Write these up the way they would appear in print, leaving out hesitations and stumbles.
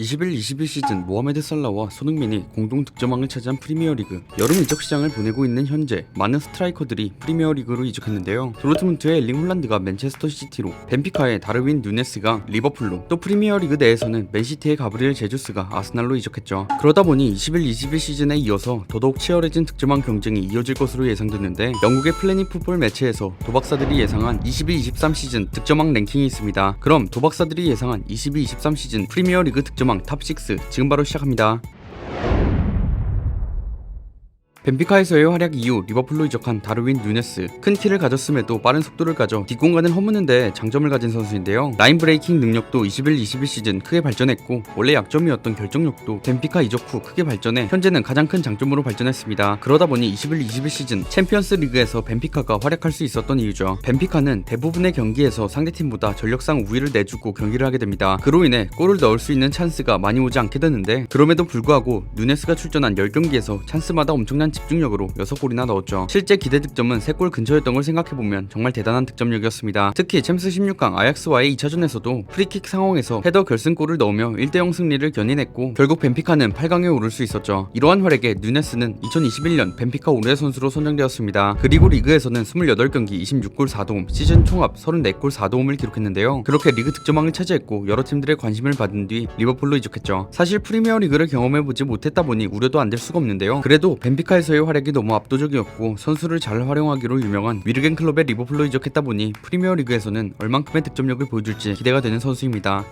21-22 시즌 모하메드 살라와 손흥민이 공동 득점왕을 차지한 프리미어리그. 여름 이적 시장을 보내고 있는 현재 많은 스트라이커들이 프리미어리그로 이적했는데요. 도르트문트의 엘링 홀란드가 맨체스터 시티로, 벤피카의 다르윈 누네스가 리버풀로, 또 프리미어리그 내에서는 맨시티의 가브리엘 제주스가 아스날로 이적했죠. 그러다 보니 21-22 시즌에 이어서 더더욱 치열해진 득점왕 경쟁이 이어질 것으로 예상됐는데, 영국의 플래닛 풋볼 매체에서 도박사들이 예상한 22-23 시즌 득점왕 랭킹이 있습니다. 그럼 도박사들이 예상한 22-23 시즌 프리미어리그 득점왕 탑6 지금 바로 시작합니다. 벤피카에서의 활약 이후 리버풀로 이적한 다르윈 누네스. 큰 키를 가졌음에도 빠른 속도를 가져 뒷공간을 허무는데 장점을 가진 선수인데요. 라인 브레이킹 능력도 21-22 시즌 크게 발전했고, 원래 약점이었던 결정력도 벤피카 이적 후 크게 발전해 현재는 가장 큰 장점으로 발전했습니다. 그러다 보니 21-22 시즌 챔피언스 리그에서 벤피카가 활약할 수 있었던 이유죠. 벤피카는 대부분의 경기에서 상대팀보다 전력상 우위를 내주고 경기를 하게 됩니다. 그로 인해 골을 넣을 수 있는 찬스가 많이 오지 않게 되는데, 그럼에도 불구하고 누네스가 출전한 10경기에서 찬스마다 엄청난 집중력으로 6골이나 넣었죠. 실제 기대 득점은 3골 근처였던 걸 생각해보면 정말 대단한 득점력이었습니다. 특히 챔스 16강 아약스와의 2차전에서도 프리킥 상황에서 헤더 결승골을 넣으며 1대0 승리를 견인했고, 결국 벤피카는 8강에 오를 수 있었죠. 이러한 활약에 누네스는 2021년 벤피카 올해 선수로 선정되었습니다. 그리고 리그에서는 28경기 26골 4도움, 시즌 총합 34골 4도움을 기록했는데요. 그렇게 리그 득점왕을 차지했고 여러 팀들의 관심을 받은 뒤 리버풀로 이적했죠. 사실 프리미어리그를 경험해보지 못했다 보니 우려도 안 될 수가 없는데요. 그래도 벤피카에서의 활약이 너무 압도적이었고 선수를 잘 활용하기로 유명한 위르겐 클럽의 리버풀로 이적했다 보니 프리미어리그에서는 얼만큼의 득점력을 보여줄지 기대가 되는 선수입니다.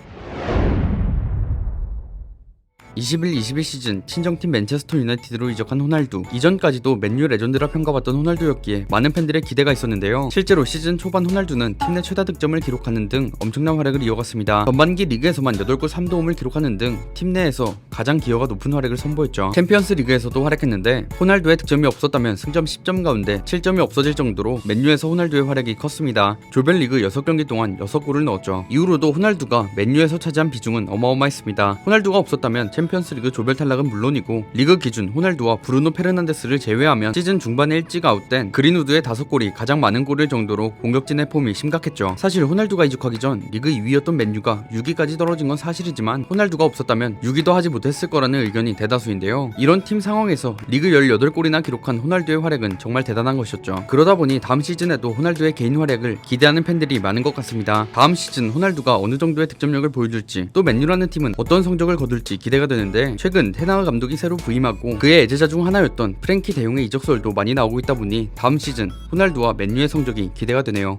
21-22 시즌 친정팀 맨체스터 유나이티드로 이적한 호날두. 이전까지도 맨유 레전드라 평가받던 호날두였기에 많은 팬들의 기대가 있었는데요. 실제로 시즌 초반 호날두는 팀 내 최다 득점을 기록하는 등 엄청난 활약을 이어갔습니다. 전반기 리그에서만 8골 3도움을 기록하는 등 팀 내에서 가장 기여가 높은 활약을 선보였죠. 챔피언스 리그에서도 활약했는데, 호날두의 득점이 없었다면 승점 10점 가운데 7점이 없어질 정도로 맨유에서 호날두의 활약이 컸습니다. 조별리그 6경기 동안 6골을 넣었죠. 이후로도 호날두가 맨유에서 차지한 비중은 어마어마했습니다. 호날두가 없었다면 챔피언스리그 조별 탈락은 물론이고, 리그 기준 호날두와 브루노 페르난데스를 제외하면 시즌 중반에 일찍 아웃된 그린우드의 5골이 가장 많은 골일 정도로 공격진의 폼이 심각했죠. 사실 호날두가 이적하기 전 리그 2위였던 맨유가 6위까지 떨어진 건 사실이지만, 호날두가 없었다면 6위도 하지 못했을 거라는 의견이 대다수인데요. 이런 팀 상황에서 리그 18골이나 기록한 호날두의 활약은 정말 대단한 것이었죠. 그러다 보니 다음 시즌에도 호날두의 개인 활약을 기대하는 팬들이 많은 것 같습니다. 다음 시즌 호날두가 어느 정도의 득점력을 보여줄지, 또 맨유라는 팀은 어떤 성적을 거둘지 기대가 되는데, 최근 테나흐 감독이 새로 부임하고 그의 애제자 중 하나였던 프랭키 대용의 이적설도 많이 나오고 있다 보니 다음 시즌 호날두와 맨유의 성적이 기대가 되네요.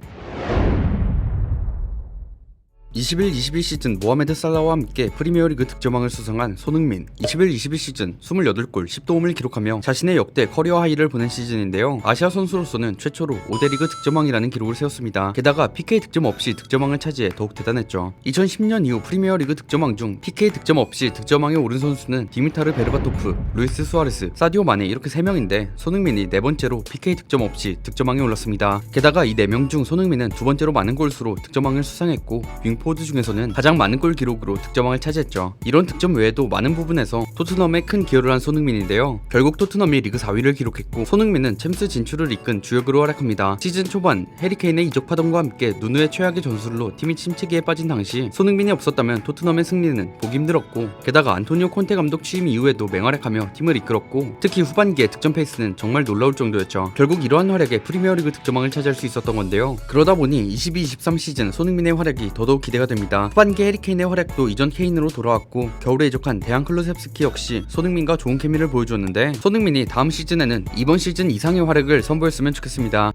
21-22 시즌 모하메드 살라와 함께 프리미어리그 득점왕을 수상한 손흥민. 21-22 시즌 28골 10도움을 기록하며 자신의 역대 커리어 하이를 보낸 시즌인데요. 아시아 선수로서는 최초로 5대 리그 득점왕이라는 기록을 세웠습니다. 게다가 PK 득점 없이 득점왕을 차지해 더욱 대단했죠. 2010년 이후 프리미어리그 득점왕 중 PK 득점 없이 득점왕에 오른 선수는 디미타르 베르바토프, 루이스 수아레스, 사디오 마네 이렇게 3명인데, 손흥민이 4번째로 PK 득점 없이 득점왕에 올랐습니다. 게다가 이 4명 중 손흥민은 2번째로 많은 골수로 득점왕을 수상했고, 포드 중에서는 가장 많은 골 기록으로 득점왕을 차지했죠. 이런 득점 외에도 많은 부분에서 토트넘에 큰 기여를 한 손흥민인데요. 결국 토트넘이 리그 4위를 기록했고, 손흥민은 챔스 진출을 이끈 주역으로 활약합니다. 시즌 초반 해리케인의 이적 파동과 함께 누누의 최악의 전술로 팀이 침체기에 빠진 당시 손흥민이 없었다면 토트넘의 승리는 보기 힘들었고, 게다가 안토니오 콘테 감독 취임 이후에도 맹활약하며 팀을 이끌었고, 특히 후반기의 득점 페이스는 정말 놀라울 정도였죠. 결국 이러한 활약에 프리미어리그 득점왕을 차지할 수 있었던 건데요. 그러다 보니 22-23 시즌 손흥민의 활약이 더더욱 기대가 됩니다. 후반기 해리케인의 활약도 이전 케인으로 돌아왔고, 겨울에 이적한 데안 클루셉스키 역시 손흥민과 좋은 케미를 보여주었는데, 손흥민이 다음 시즌에는 이번 시즌 이상의 활약을 선보였으면 좋겠습니다.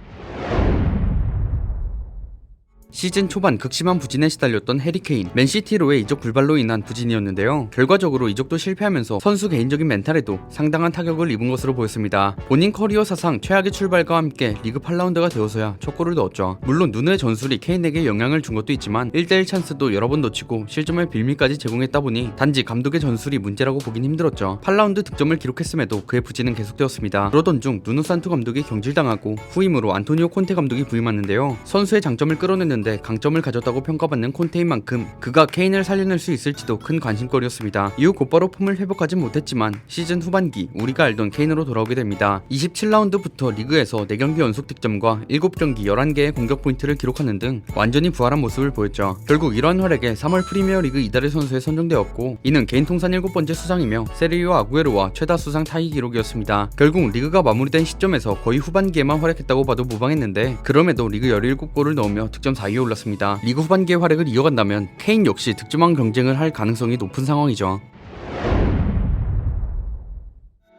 시즌 초반 극심한 부진에 시달렸던 해리케인. 맨시티로의 이적 불발로 인한 부진이었는데요. 결과적으로 이적도 실패하면서 선수 개인적인 멘탈에도 상당한 타격을 입은 것으로 보였습니다. 본인 커리어 사상 최악의 출발과 함께 리그 8라운드가 되어서야 첫 골을 넣었죠. 물론 누누의 전술이 케인에게 영향을 준 것도 있지만 1대1 찬스도 여러 번 놓치고 실점의 빌미까지 제공했다 보니 단지 감독의 전술이 문제라고 보긴 힘들었죠. 8라운드 득점을 기록했음에도 그의 부진은 계속되었습니다. 그러던 중 누누 산투 감독이 경질당하고 후임으로 안토니오 콘테 감독이 부임하는데요. 선수의 장점을 끌어내는 만드는데 강점을 가졌다고 평가받는 콘테인 만큼 그가 케인을 살려낼 수 있을지도 큰 관심거리였습니다. 이후 곧바로 폼을 회복하진 못했지만 시즌 후반기 우리가 알던 케인으로 돌아오게 됩니다. 27라운드부터 리그에서 4경기 연속 득점과 7경기 11개의 공격 포인트를 기록하는 등 완전히 부활한 모습을 보였죠. 결국 이러한 활약에 3월 프리미어리그 이달의 선수에 선정되었고 이는 개인 통산 7번째 수상이며 세리오 아구에로와 최다 수상 타이 기록이었습니다. 결국 리그가 마무리된 시점에서 거의 후반기에만 활약했다고 봐도 무방했는데 그럼에도 리그 17골을 넣으며 득점 4위에 올랐습니다. 리그 후반기의 활약을 이어간다면 케인 역시 득점왕 경쟁을 할 가능성이 높은 상황이죠.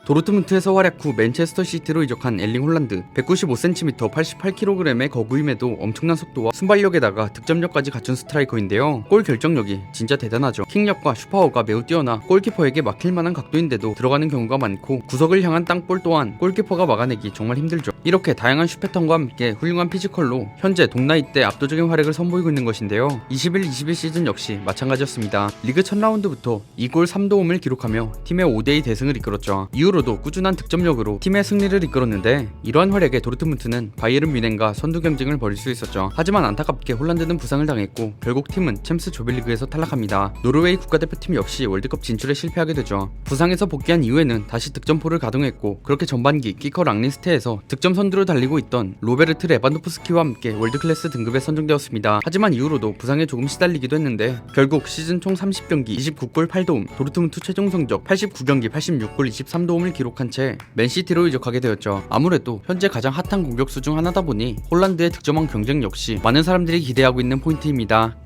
도르트문트에서 활약 후 맨체스터 시티로 이적한 엘링 홀란드 195cm 88kg의 거구임에도 엄청난 속도와 순발력에다가 득점력까지 갖춘 스트라이커인데요. 골 결정력이 진짜 대단하죠. 킥력과 슈퍼워가 매우 뛰어나 골키퍼에게 막힐 만한 각도인데도 들어가는 경우가 많고 구석을 향한 땅볼 또한 골키퍼가 막아내기 정말 힘들죠. 이렇게 다양한 슛 패턴과 함께 훌륭한 피지컬로 현재 동나이 때 압도적인 활약을 선보이고 있는 것인데요. 21-22 시즌 역시 마찬가지였습니다. 리그 첫 라운드부터 2골 3도움을 기록하며 팀의 5대2 대승을 이끌었죠. 이후로도 꾸준한 득점력으로 팀의 승리를 이끌었는데 이러한 활약에 도르트문트는 바이에른 뮌헨과 선두 경쟁을 벌일 수 있었죠. 하지만 안타깝게 홀란드는 부상을 당했고 결국 팀은 챔스 조별리그에서 탈락합니다. 노르웨이 국가대표팀 역시 월드컵 진출에 실패하게 되죠. 부상에서 복귀한 이후에는 다시 득점포를 가동했고 그렇게 전반기 키커 랑리스트에서 득점 선두로 달리고 있던 로베르트 레반도프스키와 함께 월드클래스 등급에 선정되었습니다. 하지만 이후로도 부상에 조금 시달리기도 했는데 결국 시즌 총 30경기 29골 8도움, 도르트문트 최종 성적 89경기 86골 23도움을 기록한 채 맨시티로 이적하게 되었죠. 아무래도 현재 가장 핫한 공격수 중 하나다 보니 홀란드의 득점왕 경쟁 역시 많은 사람들이 기대하고 있는 포인트입니다.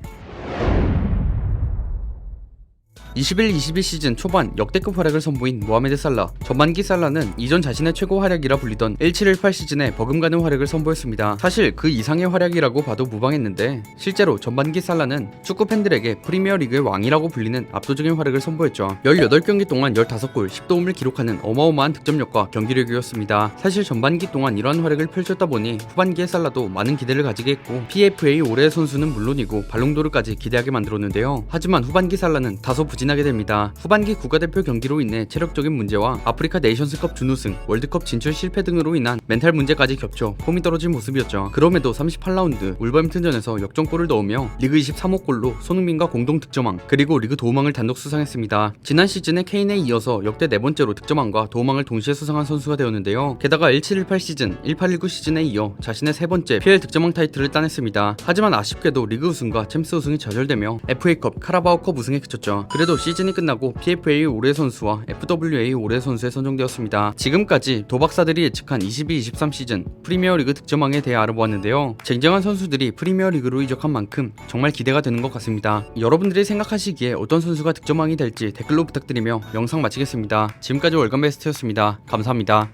21-22 시즌 초반 역대급 활약을 선보인 모하메드 살라. 전반기 살라는 이전 자신의 최고 활약이라 불리던 17-18 시즌에 버금가는 활약을 선보였습니다. 사실 그 이상의 활약이라고 봐도 무방했는데 실제로 전반기 살라는 축구 팬들에게 프리미어리그의 왕이라고 불리는 압도적인 활약을 선보였죠. 18경기 동안 15골 10도움을 기록하는 어마어마한 득점력과 경기력이었습니다. 사실 전반기 동안 이러한 활약을 펼쳤다 보니 후반기에 살라도 많은 기대를 가지게 했고 PFA 올해의 선수는 물론이고 발롱도르까지 기대하게 만들었는데요. 하지만 후반기 살라는 다소 부진하게 됩니다. 후반기 국가대표 경기로 인해 체력적인 문제와 아프리카 네이션스컵 준우승, 월드컵 진출 실패 등으로 인한 멘탈 문제까지 겹쳐 폼이 떨어진 모습이었죠. 그럼에도 38라운드 울버햄튼전에서 역전골을 넣으며 리그 23호 골로 손흥민과 공동 득점왕 그리고 리그 도움왕을 단독 수상했습니다. 지난 시즌에 케인에 이어서 역대 4번째로 득점왕과 도움왕을 동시에 수상한 선수가 되었는데요. 게다가 17-18 시즌, 18-19 시즌에 이어 자신의 3번째 PL 득점왕 타이틀을 따냈습니다. 하지만 아쉽게도 리그 우승과 챔스 우승이 좌절되며 FA컵, 카라바오컵 우승에 그쳤죠. 그래도 시즌이 끝나고 PFA 올해 선수와 FWA 올해 선수에 선정되었습니다. 지금까지 도박사들이 예측한 22-23 시즌 프리미어리그 득점왕에 대해 알아보았는데요. 쟁쟁한 선수들이 프리미어리그로 이적한 만큼 정말 기대가 되는 것 같습니다. 여러분들이 생각하시기에 어떤 선수가 득점왕이 될지 댓글로 부탁드리며 영상 마치겠습니다. 지금까지 월간베스트였습니다. 감사합니다.